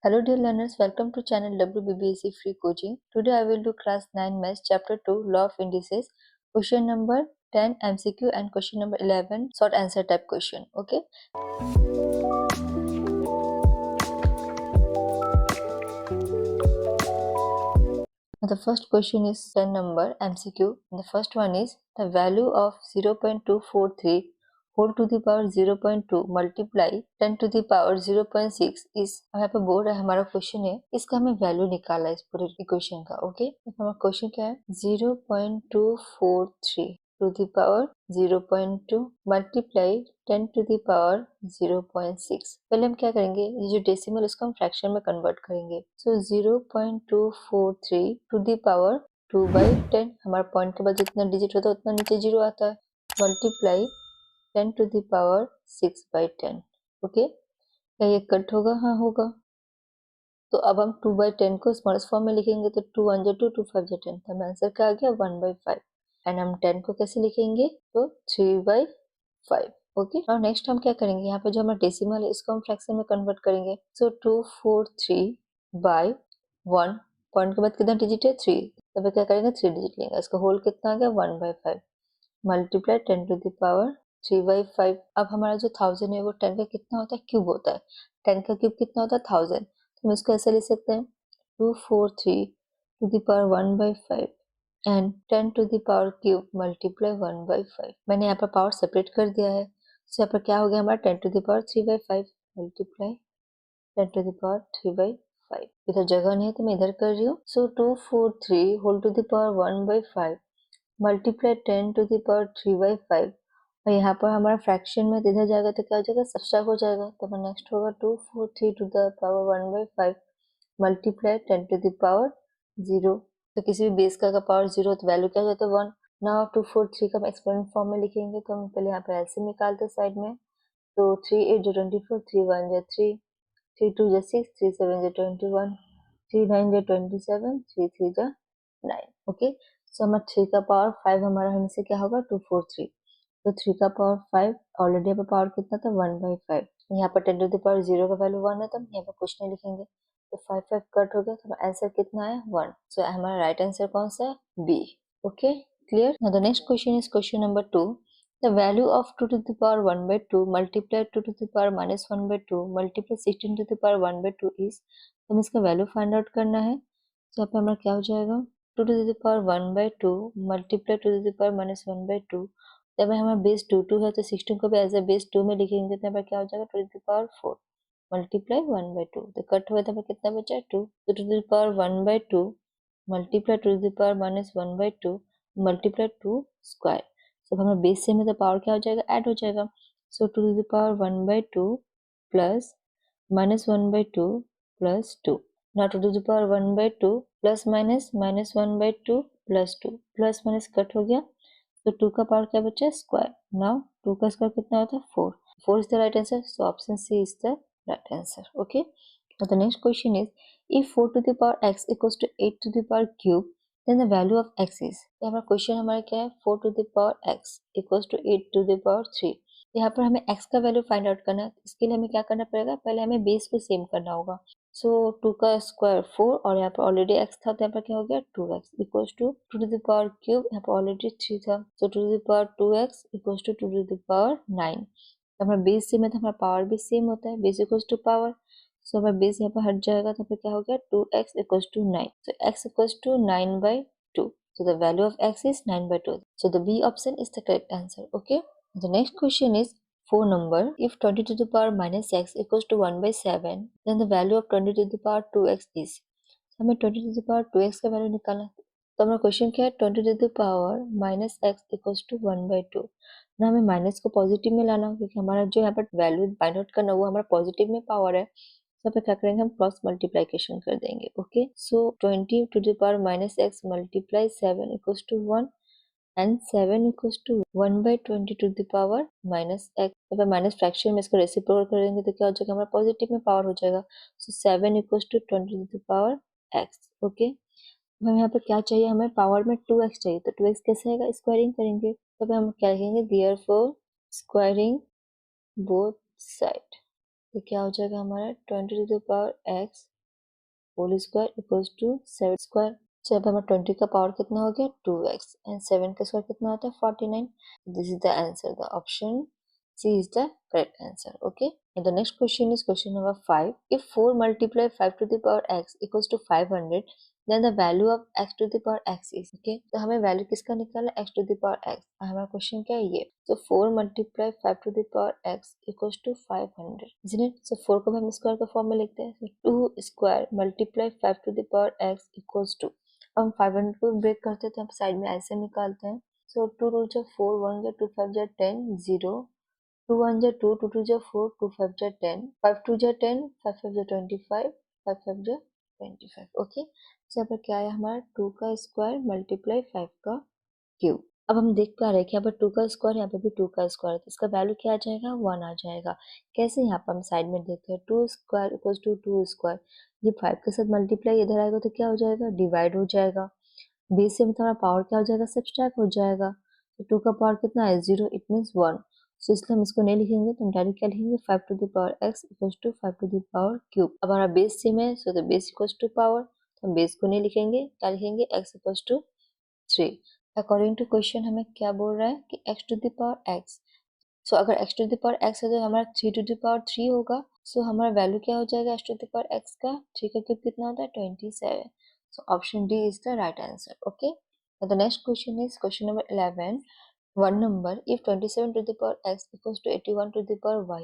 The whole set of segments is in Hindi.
Hello dear learners, welcome to channel WBBSC Free Coaching. Today I will do class 9 Maths chapter 2 Law of Indices, question number 10 MCQ and question number 11 short answer type question. Okay. The first question is 10 number MCQ. The first one is the value of 0.243 whole to the power 0.2 multiply 10 to the power 0.6 is यहाँ पे बोल रहा है हमारा क्वेश्चन है इसका हमें वैल्यू निकाला है इस पूरे इक्वेशन का. ओके, हमारा क्वेश्चन क्या है 0.243 to the power 0.2 multiply 10 to the power 0.6. पहले हम क्या करेंगे, ये जो डेसिमल इसको हम फ्रैक्शन में कन्वर्ट करेंगे. सो 0.243 to the power 2/10, हमारा पॉइंट के बाद जितना डिजिट होता है उतना नीचे जीरो आता है, multiply 10 to the power 6/10. Okay, क्या ये कट होगा? हाँ होगा. तो अब हम 2/10 को स्मॉलेस्ट फॉर्म में लिखेंगे तो 2 1 2 2 5 10. तो हमारा आंसर क्या आ गया 1/5. एंड हम 10 को कैसे लिखेंगे तो 3/5. ओके, और नेक्स्ट हम क्या करेंगे, यहाँ पे जो हमारा डेसिमल है इसको हम फ्रैक्शन में कन्वर्ट करेंगे. सो 243/1, पॉइंट के बाद कितना डिजिट है 3, तो क्या करेंगे 3 डिजिट लेंगे. इसका होल कितना आ गया 1/5 मल्टीप्लाई 10 टू द पावर 3/5. अब हमारा जो 1000 है वो 10 का कितना होता है, क्यूब होता है. 10 का क्यूब कितना होता है 1000. तो हम इसको ऐसे लिख सकते हैं 243 to the power 1/5 and 10 to the power cube multiply 1/5. मैंने यहाँ पर पावर सेपरेट कर दिया है. तो यहाँ पर क्या हो गया हमारा 10 to the power 3/5 multiply 10 to the power 3/5. इधर जगह नहीं है तो मैं इधर कर रही हूँ. So 243 whole to the power 1/5 multiply 10 to the power 3/5. और यहाँ पर हमारा फ्रैक्शन में इधर जाएगा तो क्या हो जाएगा, सब्सट्रैक्ट हो जाएगा. तो नेक्स्ट होगा 243 to the power 1/5 multiply 10 to the power 0. तो किसी भी बेस का पावर 0 तो वैल्यू क्या हो जाता है 1. नाउ 243 का हम एक्सपोनेंट फॉर्म में लिखेंगे तो हम पहले यहाँ पर ऐसे निकालते साइड में. तो 3 8 जो 24, 3 1 जो 3, 3 2 जो 6, 3 7 जो 21, 3 9 जो 27, 3 3 जो 9. ओके, सो हमारा 3 का पावर 5 हमारा हमसे क्या होगा 243. तो 3 का पावर 5 ऑलरेडी यहाँ पर पावर कितना था 1/5. यहाँ पर 10 टू द पावर 0 का वैल्यू 1 है तो हम यहाँ पर कुछ नहीं लिखेंगे. तो 5 5 कट हो गया तो आंसर कितना है 1. सो हमारा राइट आंसर कौन सा है B. Okay, clear. Now the next question is question number 2. The value of 2 to the power 1/2 multiplied 2 to the power minus 1/2 multiplied 16 to the power 1/2 is. तो हमें इसका वैल्यू फाइंड आउट करना है. तो यहाँ पे हमारा क्या हो जाएगा 2 to the power 1/2 multiply 2 to the power minus 1/2. जब हमारा बेस 2 2 है तो 16 को भी एज ए बेस 2 में लिखेंगे तो यहाँ पर क्या हो जाएगा 2 to the power 4 मल्टीप्लाई 1/2. तो कट हुआ तो कितना बचा 2. तो 2 to the power 1/2 multiply 2 to the power minus 1/2 multiply 2 square. जब हमारा बेस सेम है तो पावर क्या हो जाएगा ऐड हो जाएगा. So 2 to the power 1/2 plus minus 1/2 plus 2. now 2 to the power 1/2 plus minus minus 1/2 plus 2 plus minus cut हो गया. तो 2 का पावर क्या बचा स्क्वायर. नाउ 2 का स्क्वायर कितना होता है 4. 4 is the right answer. So option C is the right answer. Okay, now the next question is if 4 to the power x equals to 8 to the power cube then the value of x is. हमारा क्वेश्चन हमारा क्या है 4 to the power x equals to 8 to the power 3. यहाँ पर हमें x का वैल्यू फाइंड आउट करना है. इसके लिए हमें क्या करना पड़ेगा, पहले हमें बेस को सेम करना होगा. सो 2 का स्क्वायर 4 और यहाँ पर ऑलरेडी x था तो यहाँ पर क्या हो गया 2x equals to 2 to the power cube. यहाँ पर ऑलरेडी 3 था so 2 to the power 2x equals to 2 to the power 9. हमारा बेस सेम है तो हमारा पावर भी सेम होता है, base equals to power. So हमारा बेस यहाँ पर हट जाएगा तो फिर क्या हो गया 2x equals to 9. So x equals to 9/2. So the value of x is 9/2. So the B option is the correct answer. Okay. The next question is 4 number. If 20 to the power minus x equals to 1/7, then the value of 20 to the power 2x is. हमें 20 to the power 2x का वैल्यू निकालना है. तो हमारा क्वेश्चन क्या है 20 to the power minus x equals to 1/2. ना हमें माइनस को पॉजिटिव में लाना क्योंकि हमारा जो यहाँ पर वैल्यू फाइंड आउट करना वो हमारा पॉजिटिव में पावर है. तो पे क्या करेंगे हम क्रॉस मल्टीप्लिकेशन कर देंगे. Okay, so 20 to the power minus x multiply 7 equals to 1 and 7 equals to 1/20 to the power minus x. तो माइनस फ्रैक्शन में इसको रेसिप्रोकल कर देंगे तो क्या हो जाएगा हमारा पॉजिटिव में पावर हो जाएगा. So 7 equals to 20 to the power x. Okay, हमें यहाँ पर क्या चाहिए, हमें पावर में 2x चाहिए. तो 2x कैसे आएगा, स्क्वायरिंग करेंगे. तब हम क्या लिखेंगे देयरफॉर स्क्वायरिंग बोथ साइड. तो क्या हो जाएगा हमारा 20 to the power x whole square equals to 7 square. तो अब हमारा 20 का पावर कितना हो गया 2x एंड 7 का स्क्वायर कितना होता है 49। This is the answer, the option C is the correct answer. Okay. And the next question is question number 5. If 4 multiply 5 to the power x equals to 500, then the value of x to the power x is. Okay. तो हमें वैल्यू किसका निकालना है x to the power x. हमारा क्वेश्चन क्या है ये. So 4 multiply 5 to the power x equals to 500. Isn't it? So 4 को हम स्क्वायर का फॉर्म में लिखते हैं. So 2 square multiply 5 to the power x equals to. हम 500 को ब्रेक करते हैं तो हम साइड में ऐसे निकालते हैं. So 2 root 4 1 2 5 10 0. 2 1 जा 2, 2 2 जा 4, 2 5 जा 10, 5 2 जा 10, 5 5 जा 25, 5 5 जा 25. ओके. तो यहाँ पर क्या है हमारा 2 का स्क्वायर मल्टीप्लाई 5 का क्यूब. अब हम देख पा रहे हैं कि यहाँ पर 2 का स्क्वायर, यहाँ पर भी 2 का स्क्वायर, तो इसका वैल्यू क्या आ जाएगा 1 आ जाएगा. कैसे, यहाँ पर हम साइड में देखते हैं 2 स्क्वायर इक्वल्स टू 2 स्क्वायर. ये 5 के साथ मल्टीप्लाई इधर आएगा तो क्या हो जाएगा डिवाइड हो जाएगा. बेस से हमारा पावर क्या हो जाएगा सब्सट्रैक्ट हो जाएगा. तो 2 का पावर कितना है 0, इट मीन्स 1. तो इसलिए हम इसको नहीं लिखेंगे तो हम डायरेक्ट क्या लिखेंगे 5 to the power x equals to 5 to the power cube. अब हमारा बेस सेम है so the base equals to power, तो हम बेस को नहीं लिखेंगे, क्या लिखेंगे x equals to 3. According to question हमें क्या बोल रहा है कि x to the power x. So अगर x to the power x है तो हमारा 3 टू द पावर 3 होगा. सो हमारा वैल्यू क्या हो जाएगा x to the power x का. 3 का क्यूब कितना होता है 27. So option D is the right answer. Okay. The next question is question number 11. One number, if 27 to the power x equals to 81 to the power y,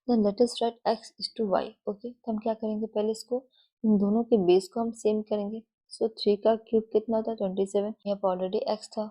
then let us write x is to y. Okay, तो हम क्या करेंगे पहले इसको इन दोनों के बेस को हम सेम करेंगे. सो 3 का क्यूब कितना होता है 27, यहाँ पर ऑलरेडी x था,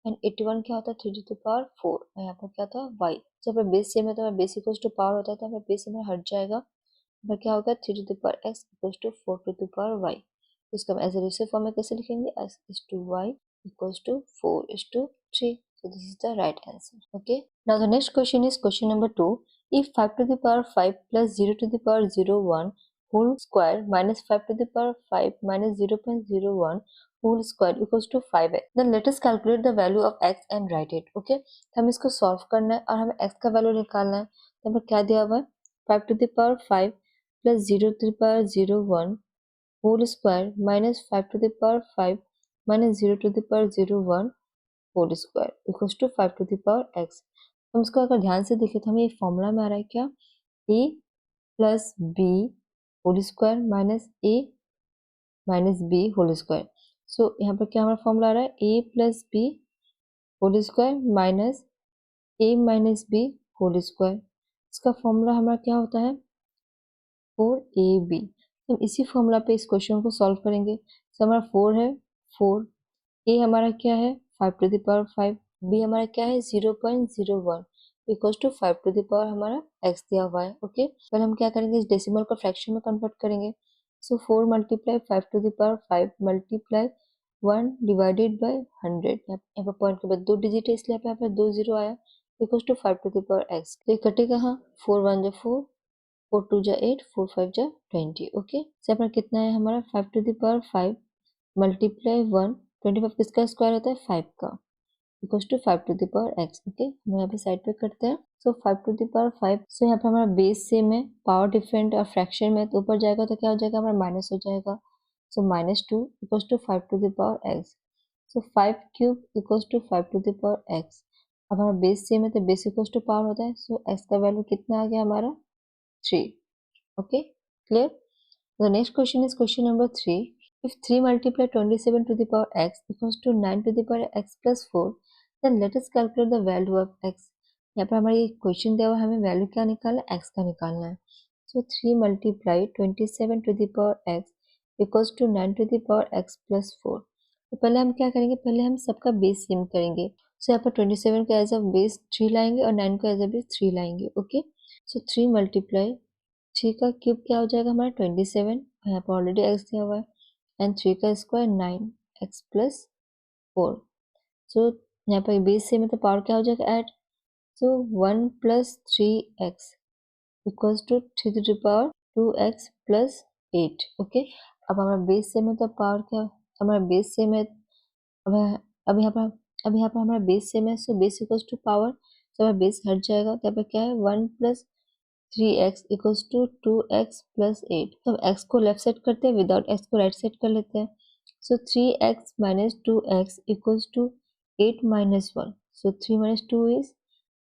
एंड 81 क्या होता है 3 टू द पावर 4, यहाँ पर क्या था y. जब बेस सेम है तो बेस इक्वल्स टू पावर होता है, तो हमारा बेस हमारा हट जाएगा. तो क्या होगा 3 to the power x equals to 4 to the power y. इसको हम एज ए रेशियो फॉर्म में कैसे लिखेंगे x is to y equals to 4 is to 3. So this is the right answer. Okay. Now the next question is question number 2. If 5 to the power 5 plus 0 to the power 01 whole square minus 5 to the power 5 minus 0.01 whole square equals to 5x, then let us calculate the value of x and write it. Okay. तो हम इसको सॉल्व करना है और हमें x का वैल्यू निकालना है. तो हमें क्या दिया हुआ है 5 to the power 5 plus 0 to the power 01 whole square minus 5 to the power 5 minus 0 to the power 01 whole square equals to 5 to the power x. हम इसको अगर ध्यान से देखें तो हमें ये फॉर्मूला में आ रहा है क्या a plus b whole square minus a minus b whole square. So यहाँ पर क्या हमारा फॉर्मूला आ रहा है a plus b whole square minus a minus b whole square. इसका फॉर्मूला हमारा क्या होता है 4ab. तो हम इसी फॉर्मूला पे इस क्वेश्चन को सॉल्व करेंगे. तो हमारा 4 है 4, a हमारा क्या है 5 टू द पावर 5, b हमारा क्या है 0.01 equals to 5 to the power हमारा x दिया हुआ है. ओके. पहले हम क्या करेंगे इस डेसिमल को फ्रैक्शन में कन्वर्ट करेंगे. So 4 multiply 5 to the power 5 multiply 1 divided by 100. यहाँ पर पॉइंट के बाद 2 डिजिट है इसलिए यहाँ पर 2 जीरो आया equals to 5 to the power x. तो ये कटेगा हाँ 4 1 जा 4, 4 2 जा 8, 4 5 जा 20. ओके. तो यहाँ पर कितना है हमारा 5 टू द पावर 5 मल्टीप्लाई 1, 25 किसका स्क्वायर होता है 5 का equals to 5 to the power x. Okay. हम यहाँ पे साइड पे करते हैं. So 5 to the power 5. So यहाँ पे हमारा बेस सेम है, पावर डिफरेंट और फ्रैक्शन में तो ऊपर जाएगा तो क्या हो जाएगा हमारा माइनस हो जाएगा. So -2 equals to 5 to the power x. So 5 cube equals to 5 to the power x. अब हमारा बेस सेम है तो बेस इक्वल्स टू पावर होता है. सो x का वैल्यू कितना आ गया हमारा 3. Okay. Clear. The next question is question number 3. If 3 multiply 27 to the power x equals to 9 to the power x plus 4, then let us calculate the value of x. यहाँ पर हमारा ये क्वेश्चन दिया हुआ है, हमें वैल्यू क्या निकालना है x का निकालना है. So 3 multiply 27 to the power x equals to 9 to the power x plus 4. तो पहले हम क्या करेंगे, पहले हम सबका बेस सेम करेंगे. सो यहाँ पर 27 का एज अ बेस 3 लाएंगे और 9 का एज अ बेस 3 लाएंगे. ओके. सो 3 मल्टीप्लाई 3 का क्यूब क्या हो जाएगा हमारा 27, यहाँ पर ऑलरेडी x दिया हुआ है, एंड 3 का स्क्वायर 9x प्लस 4. सो यहाँ पर बेस से मतलब पावर क्या हो जाएगा add. So 1 plus 3x equals to 3 to the power 2x plus 8. Okay. अब हमारा बेस से मतलब पावर क्या, हमारा बेस से में अब यहाँ पर हमारा बेस सेम है. So base equals to power. So हमारा बेस हट जाएगा तो यहाँ पर क्या है 1 plus 3x equals to 2x plus 8। तो अब x को लेफ्ट साइड करते हैं, विदाउट x को राइट साइड कर लेते हैं। So 3x minus 2x equals to 8 minus 1। So 3 minus 2 is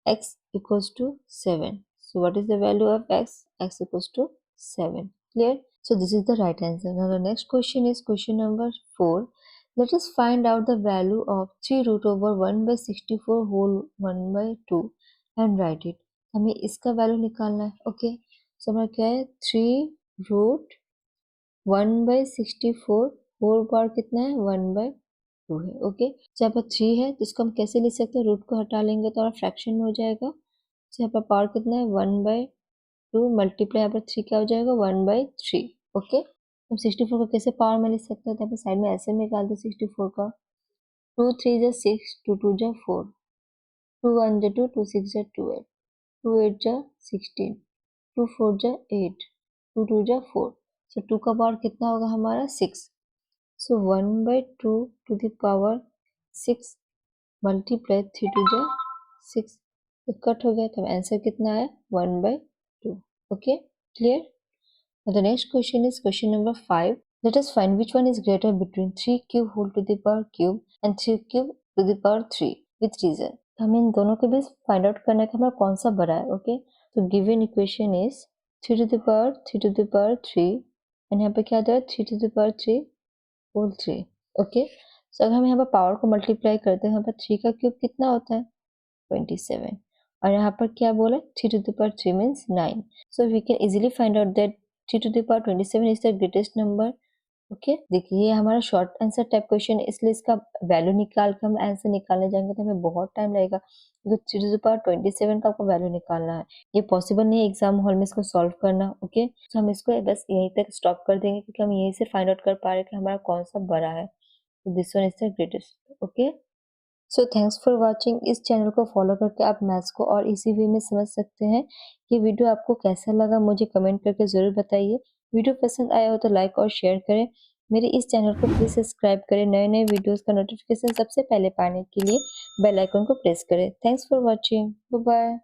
x equals to 7. So what is the value of x? X equals to 7. Clear? So this is the right answer. Now the next question is question number 4. Let us find out the value of 3 root over 1 by 64 whole 1 by 2 and write it. हमें इसका वैल्यू निकालना है. ओके, सो हमारा क्या है, 3 रूट 1 बाई 64 होल पावर कितना है, 1 बाई 2 है. ओके, जहाँ पर 3 है तो इसको हम कैसे लिख सकते हैं, रूट को हटा लेंगे तो हमारा फ्रैक्शन में हो जाएगा. तो यहाँ पर पावर कितना है, 1 बाई 2 मल्टीप्लाई यहाँ पर 3 क्या हो जाएगा, 1 बाई 3. ओके, अब 64 को कैसे पावर में लिख सकते हैं, तो यहाँ पर साइड में ऐसे में निकाल दो 64 का. 2 3 जा 6, 2 2 जा 4, 2 1 जा 2, 2 6 जा 12, 2 8 जा 16, 2 4 जा 8, 2 2 जा 4. सो 2 का पावर कितना होगा हमारा, 6. So 1 by 2 to the power 6 multiply 3 2 जा 6. तो कट हो गया, तो आंसर कितना है, 1 by 2. Okay, clear. The next question is question number 5. Let us find which one is greater between 3 cube whole to the power cube and 3 cube to the power 3 with reason. हमें इन दोनों के बीच फाइंड आउट करना है कि हमारा कौन सा बड़ा है. ओके, तो given equation is 3 to the power 3 to the power 3 and यहाँ पे क्या आता है, 3 to the power 3 whole 3. Okay, so अगर हम यहाँ पर पावर को मल्टीप्लाई करते हैं, यहाँ पर 3 का क्यूब कितना होता है, 27. और यहाँ पर क्या बोला, 3 to the power 3 means 9. So we can easily find out that 3 to the power 27 is the greatest number. Okay, देखिए ये हमारा शॉर्ट आंसर टाइप क्वेश्चन है, इसलिए इसका वैल्यू निकाल के हम आंसर निकालने जाएंगे तो हमें बहुत टाइम लगेगा, क्योंकि 3 to the power 27 का आपको वैल्यू निकालना है. ये पॉसिबल नहीं है एग्जाम हॉल में इसको सॉल्व करना. ओके, तो हम इसको बस यहीं तक स्टॉप कर देंगे, क्योंकि हम यहीं से फाइंड आउट कर पा रहे हैं कि हमारा कौन सा बड़ा है. तो this one is the greatest. Okay, so thanks for watching. इस चैनल को फॉलो करके आप मैथ्स को और इसी वे में समझ सकते हैं. ये वीडियो आपको कैसा लगा मुझे कमेंट करके ज़रूर बताइए. वीडियो पसंद आया हो तो लाइक और शेयर करें. मेरे इस चैनल को प्लीज़ सब्सक्राइब करें. नए नए वीडियोस का नोटिफिकेशन सबसे पहले पाने के लिए बेल आइकन को प्रेस करें. Thanks for watching. Bye bye.